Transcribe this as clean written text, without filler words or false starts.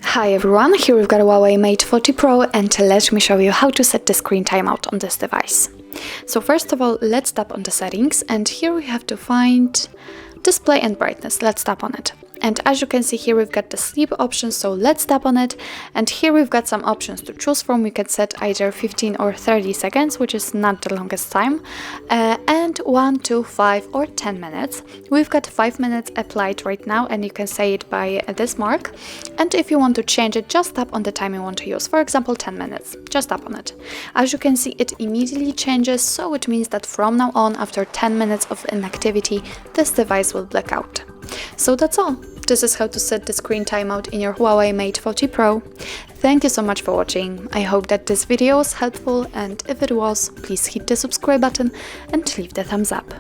Hi everyone, here we've got a HUAWEI Mate 40 Pro, and let me show you how to set the screen timeout on this device. So first of all, let's tap on the settings, and here we have to find display and brightness. Let's tap on it. And as you can see here, we've got the sleep option, so let's tap on it. And here we've got some options to choose from. We can set either 15 or 30 seconds, which is not the longest time, and 1, 2, 5 or 10 minutes. We've got 5 minutes applied right now, and you can say it by this mark. And if you want to change it, just tap on the time you want to use. For example, 10 minutes. Just tap on it. As you can see, it immediately changes, so it means that from now on, after 10 minutes of inactivity, this device will black out. So that's all. This is how to set the screen timeout in your HUAWEI Mate 40 Pro. Thank you so much for watching. I hope that this video was helpful, and if it was, please hit the subscribe button and leave the thumbs up.